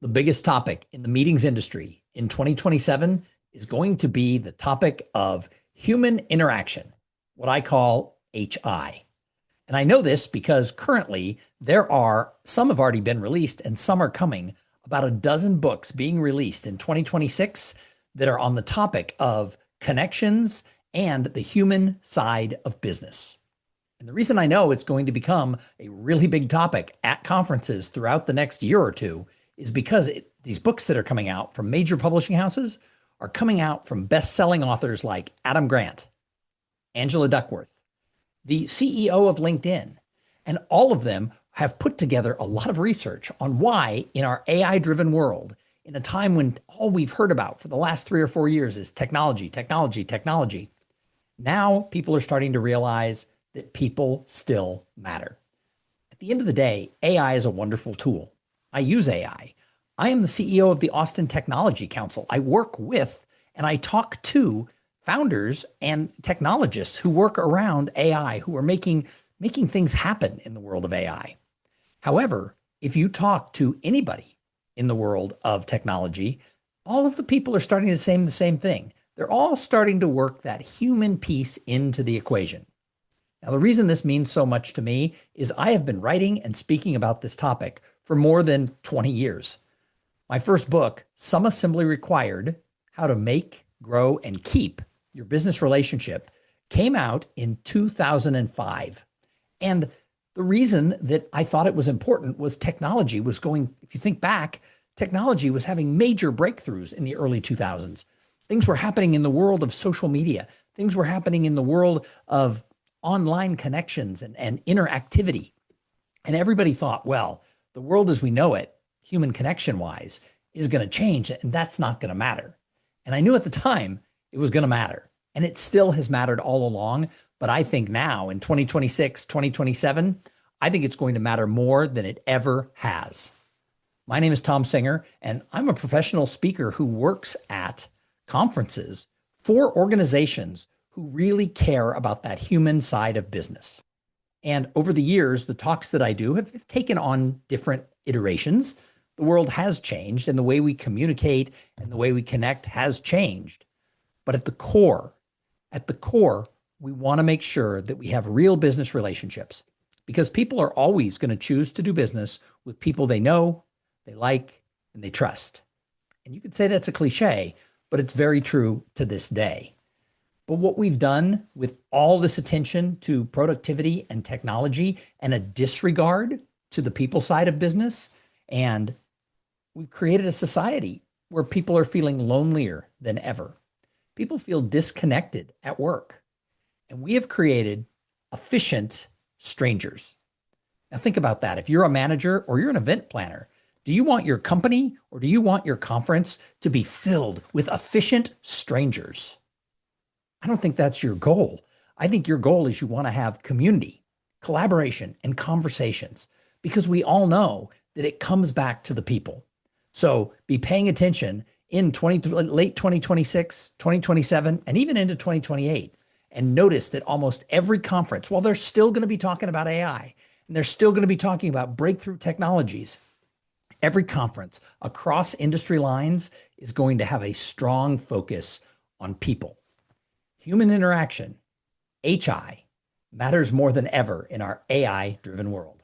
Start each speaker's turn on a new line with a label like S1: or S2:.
S1: The biggest topic in the meetings industry in 2027 is going to be the topic of human interaction, what I call HI. And I know this because currently some have already been released and some are coming, about a dozen books being released in 2026 that are on the topic of connections and the human side of business. And the reason I know it's going to become a really big topic at conferences throughout the next year or two is because these books that are coming out from major publishing houses are coming out from best-selling authors like Adam Grant, Angela Duckworth, the CEO of LinkedIn, and all of them have put together a lot of research on why in our AI-driven world, in a time when all we've heard about for the last 3 or 4 years is technology, technology, technology, now people are starting to realize that people still matter. At the end of the day, AI is a wonderful tool. I use AI. I am the CEO of the Austin Technology Council. I work with and I talk to founders and technologists who work around AI, who are making things happen in the world of AI. However, if you talk to anybody in the world of technology, all of the people are starting to say the same thing. They're all starting to work that human piece into the equation. Now, the reason this means so much to me is I have been writing and speaking about this topic for more than 20 years. My first book, Some Assembly Required: How to Make, Grow, and Keep Your Business Relationship, came out in 2005. And the reason that I thought it was important was technology was going, if you think back, technology was having major breakthroughs in the early 2000s. Things were happening in the world of social media. Things were happening in the world of online connections and interactivity. And everybody thought, well, the world as we know it, human connection wise, is going to change, and that's not going to matter. And I knew at the time it was going to matter. And it still has mattered all along. But I think now in 2026, 2027, I think it's going to matter more than it ever has. My name is Thom Singer, and I'm a professional speaker who works at conferences for organizations who really care about that human side of business. And over the years, the talks that I do have taken on different iterations. The world has changed, and the way we communicate and the way we connect has changed. But at the core, we want to make sure that we have real business relationships, because people are always going to choose to do business with people they know, they like, and they trust. And you could say that's a cliche, but it's very true to this day. But what we've done with all this attention to productivity and technology and a disregard to the people side of business, and we've created a society where people are feeling lonelier than ever. People feel disconnected at work. And we have created efficient strangers. Now think about that. If you're a manager or you're an event planner, do you want your company or do you want your conference to be filled with efficient strangers? I don't think that's your goal. I think your goal is you want to have community, collaboration, and conversations, because we all know that it comes back to the people. So be paying attention in late 2026, 2027, and even into 2028. And notice that almost every conference, while they're still going to be talking about AI, and they're still going to be talking about breakthrough technologies, every conference across industry lines is going to have a strong focus on people. Human interaction, HI, matters more than ever in our AI-driven world.